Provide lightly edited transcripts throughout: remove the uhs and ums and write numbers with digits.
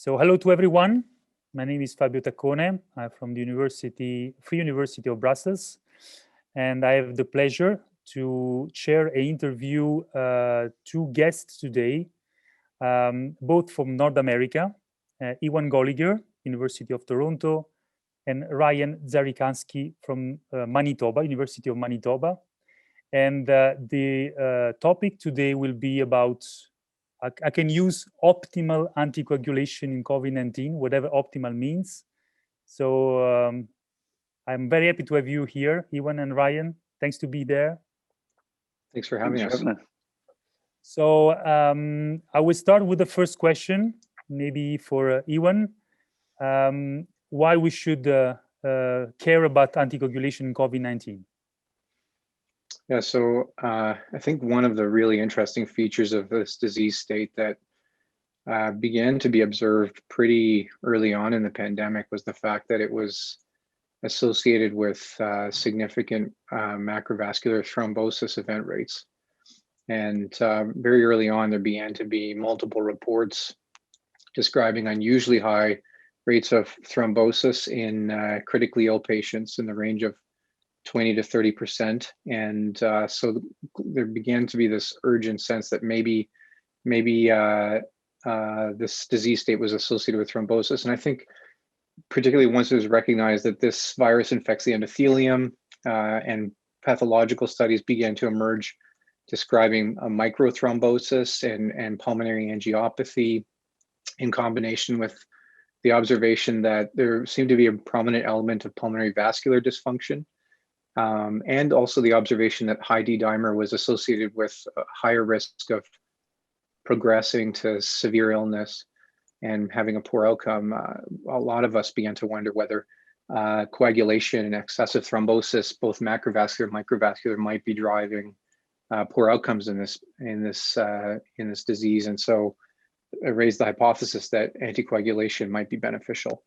So hello to everyone. My name is Fabio Taccone. I'm from the Free University of Brussels, and I have the pleasure to share an interview two guests today, both from North America, Ewan Goligher, University of Toronto, and Ryan Zarychanski from Manitoba, University of Manitoba. And the topic today will be about I can use optimal anticoagulation in COVID-19, whatever optimal means. So I'm very happy to have you here, Ewan and Ryan. Thanks to be there. Thanks for having us. So I will start with the first question, maybe for Ewan. Why we should care about anticoagulation in COVID-19? Yeah, so I think one of the really interesting features of this disease state that began to be observed pretty early on in the pandemic was the fact that it was associated with significant macrovascular thrombosis event rates. And very early on, there began to be multiple reports describing unusually high rates of thrombosis in critically ill patients in the range of 20 to 30%. And so there began to be this urgent sense that maybe this disease state was associated with thrombosis. And I think particularly once it was recognized that this virus infects the endothelium and pathological studies began to emerge describing a microthrombosis and pulmonary angiopathy in combination with the observation that there seemed to be a prominent element of pulmonary vascular dysfunction. And also the observation that high D-dimer was associated with a higher risk of progressing to severe illness and having a poor outcome. A lot of us began to wonder whether coagulation and excessive thrombosis, both macrovascular and microvascular, might be driving poor outcomes in this disease. And so it raised the hypothesis that anticoagulation might be beneficial.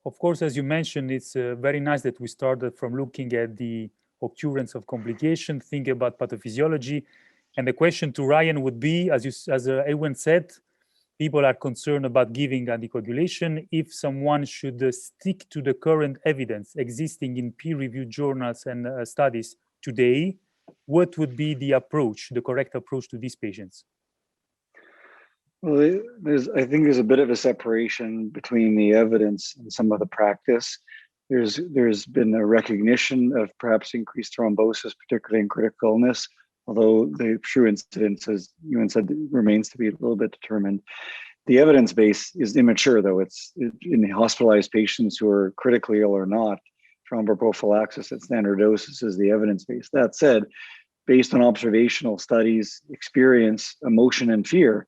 Of course, as you mentioned, it's very nice that we started from looking at the occurrence of complication, thinking about pathophysiology. And the question to Ryan would be, as Ewan said, people are concerned about giving anticoagulation. If someone should stick to the current evidence existing in peer-reviewed journals and studies today, what would be the approach, the correct approach to these patients? Well, I think there's a bit of a separation between the evidence and some of the practice. There's been a recognition of perhaps increased thrombosis, particularly in critical illness, although the true incidence, as Ewan said, remains to be a little bit determined. The evidence base is immature, though. It's in hospitalized patients who are critically ill or not. Thromboprophylaxis at standard doses is the evidence base. That said, based on observational studies, experience, emotion, and fear,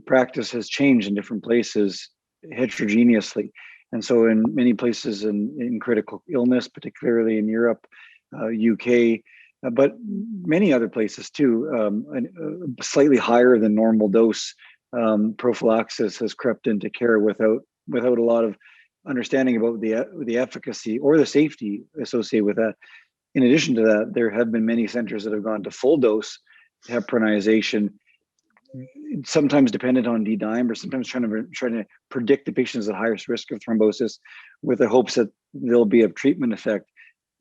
practice has changed in different places heterogeneously. And so in many places in critical illness, particularly in Europe, UK, but many other places too, a slightly higher than normal dose prophylaxis has crept into care without a lot of understanding about the efficacy or the safety associated with that. In addition to that, there have been many centers that have gone to full dose heparinization, sometimes dependent on D-dimer, sometimes trying to predict the patients at highest risk of thrombosis with the hopes that there'll be a treatment effect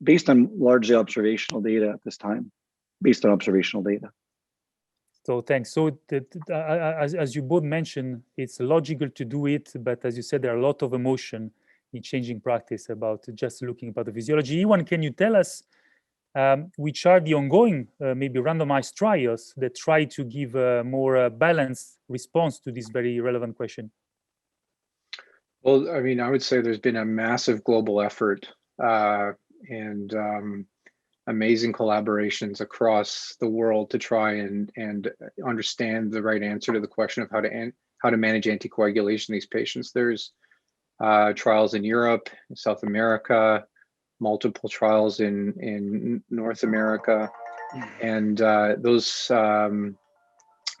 based on largely observational data at this time, based on observational data. So thanks. So as you both mentioned, it's logical to do it, but as you said, there are a lot of emotion in changing practice about just looking at the physiology. Ewan, can you tell us which are the ongoing, maybe randomized trials that try to give a more balanced response to this very relevant question? Well, I mean, I would say there's been a massive global effort and amazing collaborations across the world to try and understand the right answer to the question of how to manage anticoagulation in these patients. There's trials in Europe, South America, multiple trials in North America, and those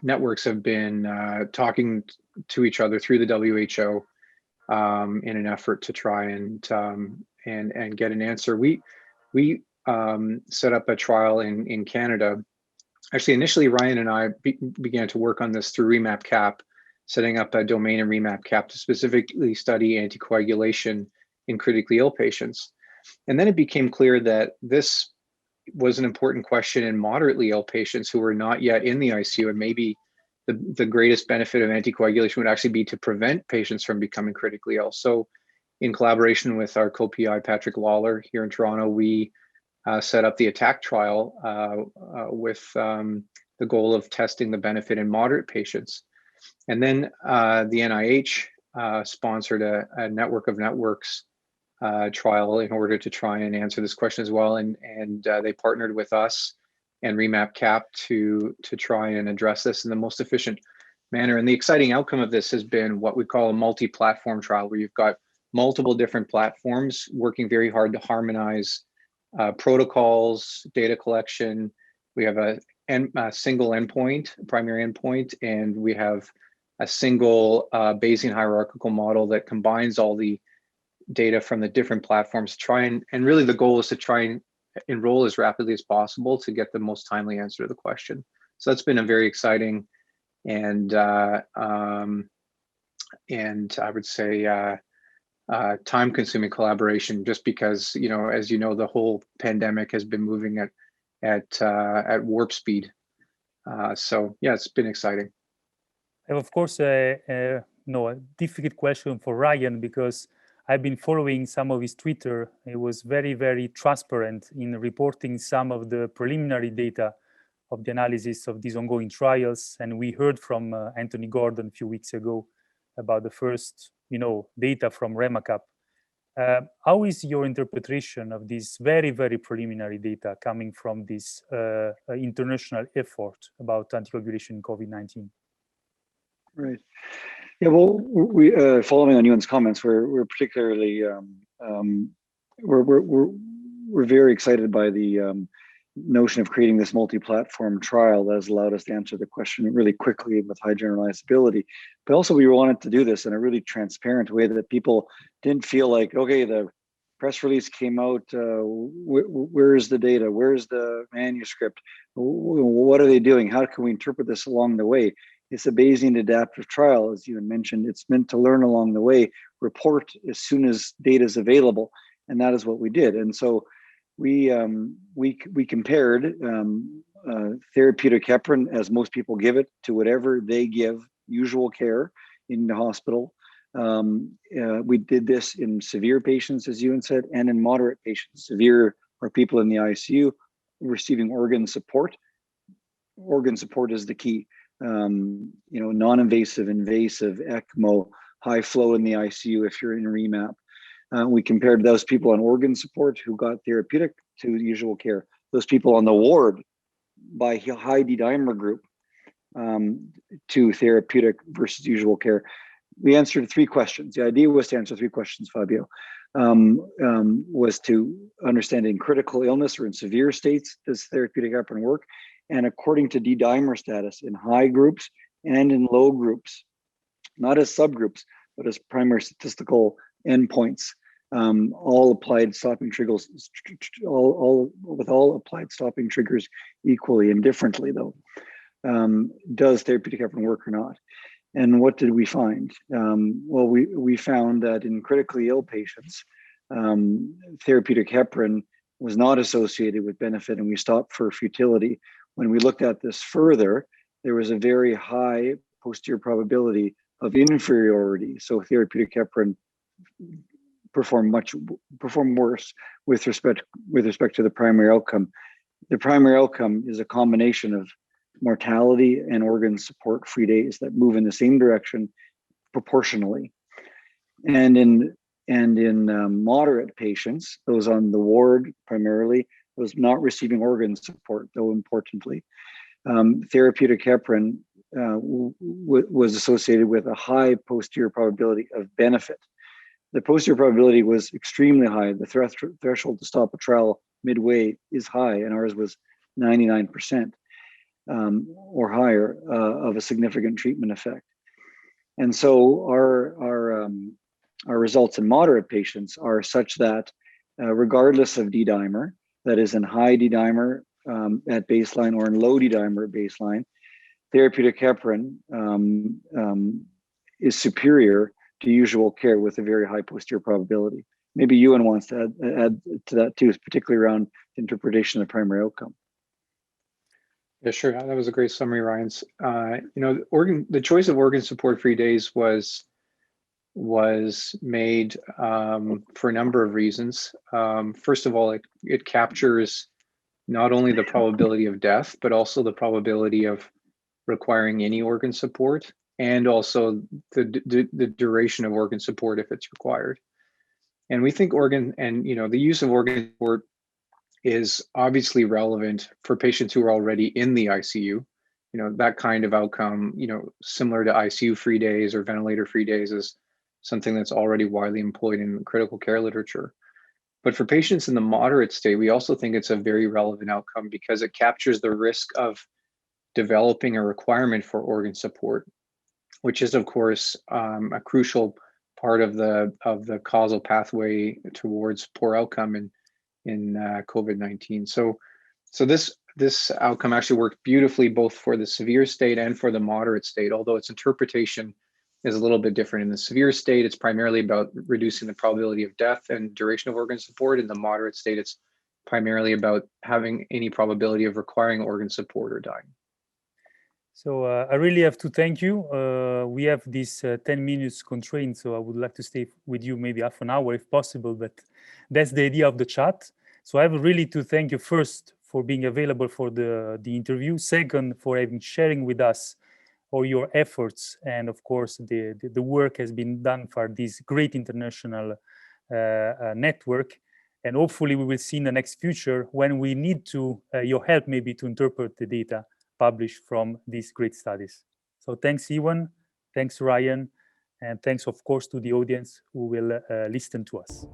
networks have been talking to each other through the WHO in an effort to try and get an answer. We set up a trial in Canada. Actually, initially Ryan and I began to work on this through REMAP-CAP, setting up a domain in REMAP-CAP to specifically study anticoagulation in critically ill patients. And then it became clear that this was an important question in moderately ill patients who were not yet in the ICU, and maybe the greatest benefit of anticoagulation would actually be to prevent patients from becoming critically ill. So in collaboration with our co-PI, Patrick Lawler, here in Toronto, we set up the ATTACK trial with the goal of testing the benefit in moderate patients. And then the NIH sponsored a network of networks trial in order to try and answer this question as well. And they partnered with us and REMAP-CAP to try and address this in the most efficient manner. And the exciting outcome of this has been what we call a multi-platform trial, where you've got multiple different platforms working very hard to harmonize protocols, data collection. We have a single endpoint, primary endpoint, and we have a single Bayesian hierarchical model that combines all the data from the different platforms to try and really the goal is to try and enroll as rapidly as possible to get the most timely answer to the question. So that's been a very exciting and I would say time-consuming collaboration, just because, you know, as you know, the whole pandemic has been moving at warp speed. So yeah, it's been exciting. And of course, a difficult question for Ryan, because I've been following some of his Twitter. It was very, very transparent in reporting some of the preliminary data of the analysis of these ongoing trials. And we heard from Anthony Gordon a few weeks ago about the first, data from REMAP-CAP. How is your interpretation of this very, very preliminary data coming from this international effort about anticoagulation in COVID-19? Right. Yeah. Well, we following on Ewan's comments, we're particularly we're very excited by the notion of creating this multi-platform trial that has allowed us to answer the question really quickly with high generalizability. But also, we wanted to do this in a really transparent way that people didn't feel like, okay, the press release came out, where's the data, where's the manuscript, what are they doing, how can we interpret this along the way? It's a Bayesian adaptive trial, as you mentioned. It's meant to learn along the way, report as soon as data is available, and that is what we did. And so we compared therapeutic heparin, as most people give it, to whatever they give usual care in the hospital. We did this in severe patients, as Ewan said, and in moderate patients. Severe are people in the ICU receiving organ support. Organ support is the key. Non-invasive, invasive, ECMO, high flow in the ICU if you're in REMAP. We compared those people on organ support who got therapeutic to usual care. Those people on the ward by high D-dimer group to therapeutic versus usual care. We answered 3 questions. The idea was to answer 3 questions, Fabio. Was to understand in critical illness or in severe states, does therapeutic heparin work? And according to D-dimer status in high groups and in low groups, not as subgroups, but as primary statistical endpoints, all applied stopping triggers, all applied stopping triggers equally and differently, though. Does therapeutic heparin work or not? And what did we find? Well, we found that in critically ill patients, therapeutic heparin was not associated with benefit, and we stopped for futility. When we looked at this further, there was a very high posterior probability of inferiority. So therapeutic heparin performed worse with respect to the primary outcome. The primary outcome is a combination of mortality and organ support free days that move in the same direction proportionally. And in moderate patients, those on the ward primarily, those not receiving organ support, though importantly, therapeutic heparin was associated with a high posterior probability of benefit. The posterior probability was extremely high. The threshold to stop a trial midway is high, and ours was 99% or higher of a significant treatment effect. And so our results in moderate patients are such that regardless of D-dimer, that is in high D-dimer at baseline or in low D-dimer at baseline, therapeutic heparin is superior to usual care with a very high posterior probability. Maybe Ewan wants to add to that too, particularly around interpretation of primary outcome. Yeah, sure. That was a great summary, Ryan's. The choice of organ support-free days was made for a number of reasons. First of all, it captures not only the probability of death, but also the probability of requiring any organ support, and also the duration of organ support if it's required. And we think the use of organ support is obviously relevant for patients who are already in the ICU. That kind of outcome, similar to ICU-free days or ventilator-free days, is something that's already widely employed in critical care literature. But for patients in the moderate state, we also think it's a very relevant outcome because it captures the risk of developing a requirement for organ support, which is, of course, a crucial part of the causal pathway towards poor outcome in COVID-19. So this outcome actually worked beautifully both for the severe state and for the moderate state, although its interpretation is a little bit different. In the severe state, it's primarily about reducing the probability of death and duration of organ support. In the moderate state, it's primarily about having any probability of requiring organ support or dying. So I really have to thank you. We have this 10 minutes constraint, so I would like to stay with you maybe half an hour if possible, but that's the idea of the chat. So I have really to thank you first for being available for the interview. Second, for sharing with us all your efforts. And of course, the work has been done for this great international network. And hopefully we will see in the next future when we need your help maybe to interpret the data published from these great studies. So thanks, Ewan, thanks, Ryan, and thanks, of course, to the audience who will listen to us.